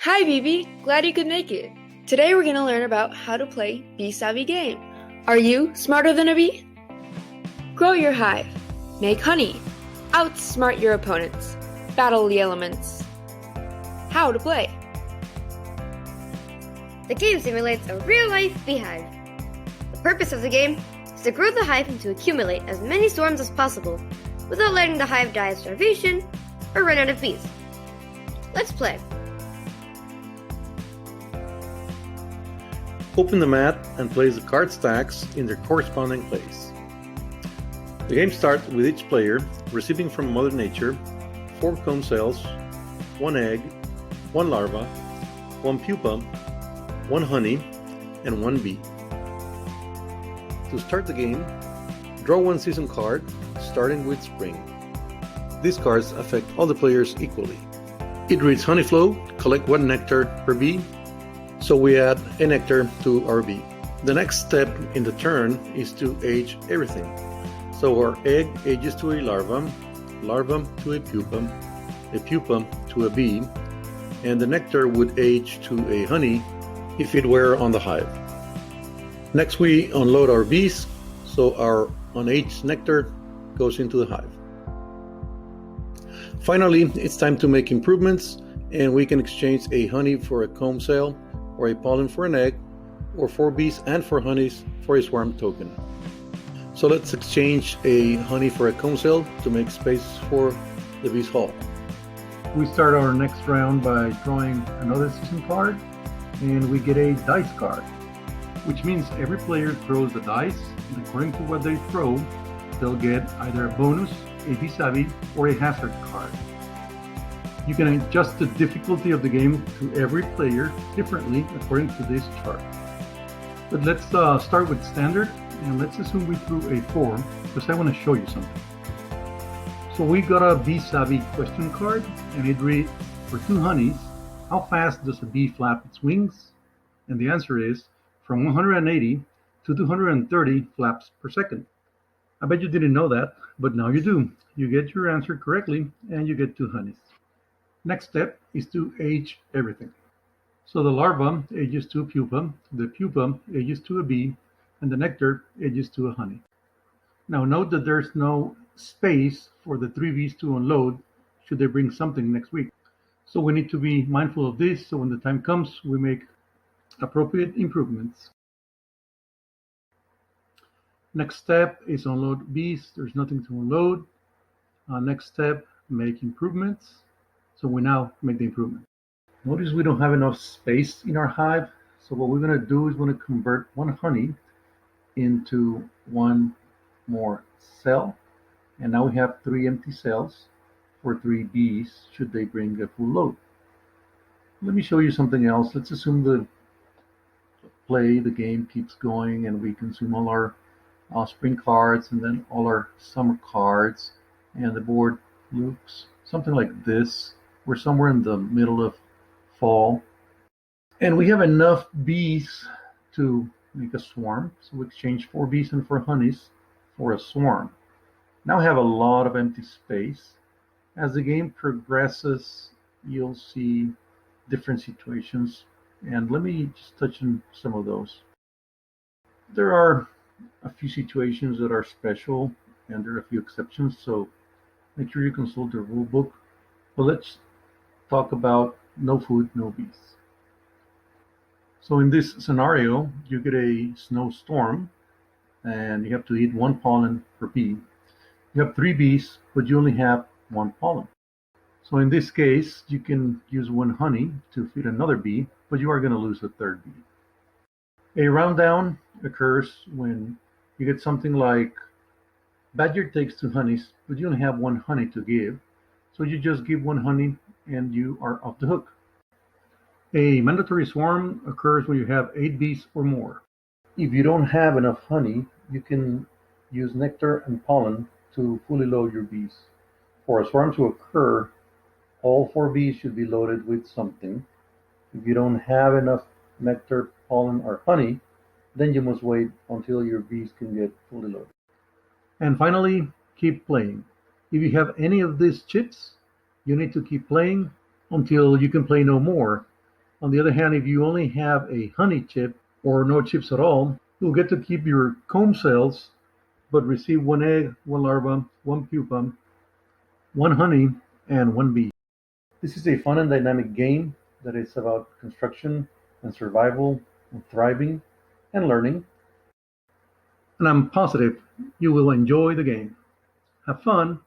Hi BB, glad you could make it. Today we're going to learn about how to play Bee Savvy game. Are you smarter than a bee? Grow your hive, make honey, outsmart your opponents, battle the elements. How to play. The game simulates a real-life beehive. The purpose of the game is to grow the hive and to accumulate as many swarms as possible without letting the hive die of starvation or run out of bees. Let's play. Open the mat and place the card stacks in their corresponding place. The game starts with each player receiving from Mother Nature 4 comb cells, 1 egg, 1 larva, 1 pupa, 1 honey, and 1 bee. To start the game, draw 1 season card, starting with spring. These cards affect all the players equally. It reads honey flow, collect 1 nectar per bee, so we add a nectar to our bee. The next step in the turn is to age everything. So our egg ages to a larva, larva to a pupa to a bee, and the nectar would age to a honey if it were on the hive. Next we unload our bees, so our unaged nectar goes into the hive. Finally, it's time to make improvements, and we can exchange a honey for a comb cell, or a pollen for an egg, or 4 bees and 4 honeys for a swarm token. So let's exchange a honey for a comb cell to make space for the bee's haul. We start our next round by drawing another season card, and we get a dice card, which means every player throws the dice, and according to what they throw, they'll get either a bonus, a Bee Savvy, or a hazard card. You can adjust the difficulty of the game to every player differently according to this chart. But let's start with standard, and let's assume we threw a 4, because I want to show you something. So we got a Bee Savvy question card, and it reads, for 2 honeys, how fast does a bee flap its wings? And the answer is from 180 to 230 flaps per second. I bet you didn't know that, but now you do. You get your answer correctly, and you get 2 honeys. Next step is to age everything. So the larva ages to a pupa, the pupa ages to a bee, and the nectar ages to a honey. Now note that there's no space for the 3 bees to unload should they bring something next week. So we need to be mindful of this, so when the time comes, we make appropriate improvements. Next step is unload bees. There's nothing to unload. Next step, make improvements. So we now make the improvement. Notice we don't have enough space in our hive. So what we're going to do is we're going to convert 1 honey into 1 more cell. And now we have 3 empty cells for 3 bees should they bring a full load. Let me show you something else. Let's assume the game keeps going, and we consume all our spring cards and then all our summer cards, and the board looks something like this. We're somewhere in the middle of fall, and we have enough bees to make a swarm. So we exchange 4 bees and 4 honeys for a swarm. Now we have a lot of empty space. As the game progresses, you'll see different situations, and let me just touch on some of those. There are a few situations that are special, and there are a few exceptions, so make sure you consult the rule book. But let's talk about no food, no bees. So in this scenario, you get a snowstorm, and you have to eat 1 pollen per bee. You have 3 bees, but you only have 1 pollen. So in this case, you can use 1 honey to feed another bee, but you are going to lose a 3rd bee. A round down occurs when you get something like badger takes 2 honeys, but you only have 1 honey to give. So you just give 1 honey and you are off the hook. A mandatory swarm occurs when you have 8 bees or more. If you don't have enough honey, you can use nectar and pollen to fully load your bees. For a swarm to occur, all 4 bees should be loaded with something. If you don't have enough nectar, pollen, or honey, then you must wait until your bees can get fully loaded. And finally, keep playing. If you have any of these chips, you need to keep playing until you can play no more. On the other hand, if you only have a honey chip or no chips at all, you'll get to keep your comb cells, but receive one egg, one larva, one pupa, one honey, and one bee. This is a fun and dynamic game that is about construction and survival and thriving and learning. And I'm positive you will enjoy the game. Have fun